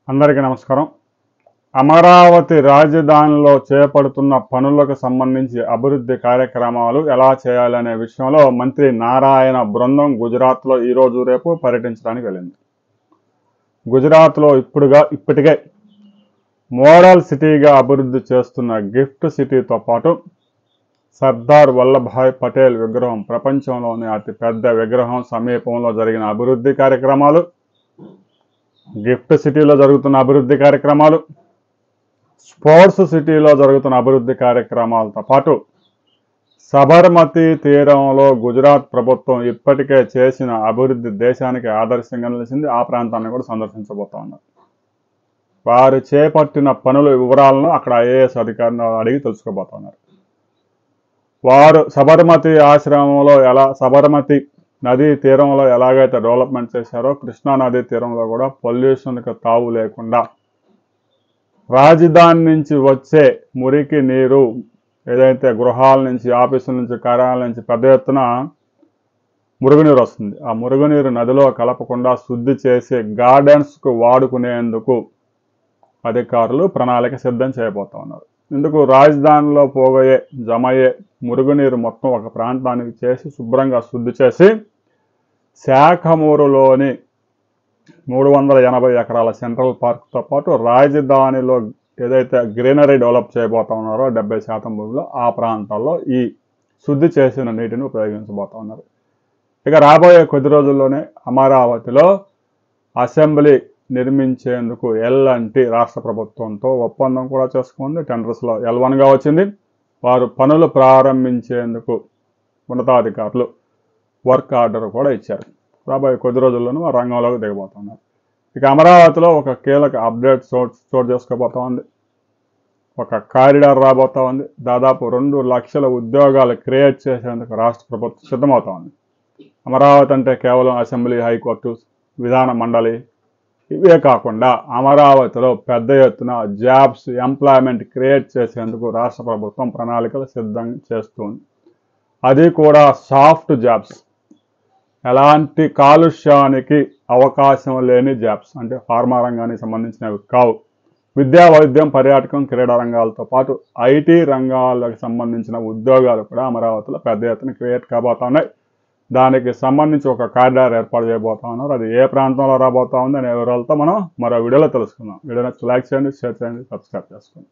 అందరికీ నమస్కారం. అమరావతి రాజధానిలో చేపడుతున్న పనులకు సంబంధించి అభివృద్ధి కార్యక్రమాలు ఎలా చేయాలనే విషయంలో మంత్రి నారాయణ బృందం గుజరాత్లో ఈరోజు రేపు పర్యటించడానికి వెళ్ళింది. గుజరాత్లో ఇప్పటికే మోడల్ సిటీగా అభివృద్ధి చేస్తున్న గిఫ్ట్ సిటీతో పాటు సర్దార్ వల్లభాయ్ పటేల్ విగ్రహం, ప్రపంచంలోని అతిపెద్ద విగ్రహం సమీపంలో జరిగిన అభివృద్ధి కార్యక్రమాలు, గిఫ్ట్ సిటీలో జరుగుతున్న అభివృద్ధి కార్యక్రమాలు, స్పోర్ట్స్ సిటీలో జరుగుతున్న అభివృద్ధి కార్యక్రమాలతో పాటు సబర్మతి తీరంలో గుజరాత్ ప్రభుత్వం ఇప్పటికే చేసిన అభివృద్ధి దేశానికి ఆదర్శంగా నిలిచింది. ఆ ప్రాంతాన్ని కూడా సందర్శించబోతా ఉన్నారు. వారు చేపట్టిన పనుల వివరాలను అక్కడ ఐఏఎస్ అధికారులను అడిగి తెలుసుకోబోతున్నారు. వారు సబర్మతి నదీ తీరంలో ఎలాగైతే డెవలప్మెంట్ చేశారో, కృష్ణా నదీ తీరంలో కూడా పొల్యూషన్కి తావు లేకుండా రాజధాని నుంచి వచ్చే మురికి నీరు ఏదైతే గృహాల నుంచి, ఆఫీసుల నుంచి, కార్యాలయాల నుంచి పెద్ద ఎత్తున మురుగునీరు వస్తుంది. ఆ మురుగునీరు నదిలో కలపకుండా శుద్ధి చేసి గార్డెన్స్కు వాడుకునేందుకు అధికారులు ప్రణాళిక సిద్ధం చేయబోతా ఉన్నారు. ఇందుకు రాజధానిలో జమయ్యే మురుగునీరు మొత్తం ఒక ప్రాంతానికి చేసి శుభ్రంగా శుద్ధి చేసి శాఖమూరులోని 380 ఎకరాల సెంట్రల్ పార్క్తో పాటు రాజధానిలో ఏదైతే గ్రీనరీ డెవలప్ చేయబోతా ఉన్నారో 70% భూమిలో ఆ ప్రాంతాల్లో ఈ శుద్ధి చేసిన నీటిని ఉపయోగించబోతా ఉన్నారు. ఇక రాబోయే కొద్ది రోజుల్లోనే అమరావతిలో అసెంబ్లీ నిర్మించేందుకు L&T రాష్ట్ర ప్రభుత్వంతో ఒప్పందం కూడా చేసుకుంది. టెండర్స్లో L1గా వచ్చింది. వారు పనులు ప్రారంభించేందుకు ఉన్నతాధికారులు వర్క్ ఆర్డర్ కూడా ఇచ్చారు. రాబోయే కొద్ది రోజుల్లోనూ ఆ రంగంలోకి దిగబోతున్నారు. ఇక అమరావతిలో ఒక కీలక అప్డేట్ చోటు చేసుకోబోతా ఉంది. ఒక కారిడార్ రాబోతా ఉంది. దాదాపు 2 లక్షల ఉద్యోగాలు క్రియేట్ చేసేందుకు రాష్ట్ర ప్రభుత్వం సిద్ధమవుతా ఉంది. అమరావతి అంటే కేవలం అసెంబ్లీ, హైకోర్టు, విధాన మండలి ఇవే కాకుండా అమరావతిలో పెద్ద ఎత్తున జాబ్స్, ఎంప్లాయ్మెంట్ క్రియేట్ చేసేందుకు రాష్ట్ర ప్రభుత్వం ప్రణాళికలు సిద్ధం చేస్తుంది. అది కూడా సాఫ్ట్ జాబ్స్, ఎలాంటి కాలుష్యానికి అవకాశం లేని జాబ్స్, అంటే ఫార్మా రంగానికి సంబంధించినవి కావు. విద్యా, వైద్యం, పర్యాటకం, క్రీడా రంగాలతో పాటు IT రంగాలకు సంబంధించిన ఉద్యోగాలు కూడా అమరావతిలో పెద్ద ఎత్తున క్రియేట్ కాబోతున్నాయి. దానికి సంబంధించి ఒక కారిడార్ ఏర్పాటు చేయబోతా ఉన్నారు. అది ఏ ప్రాంతంలో రాబోతా ఉంది అనే వివరాలతో మనం మరో వీడియోలో తెలుసుకుందాం. వీడియోని లైక్ చేయండి, షేర్ చేయండి, సబ్స్క్రైబ్ చేసుకోండి.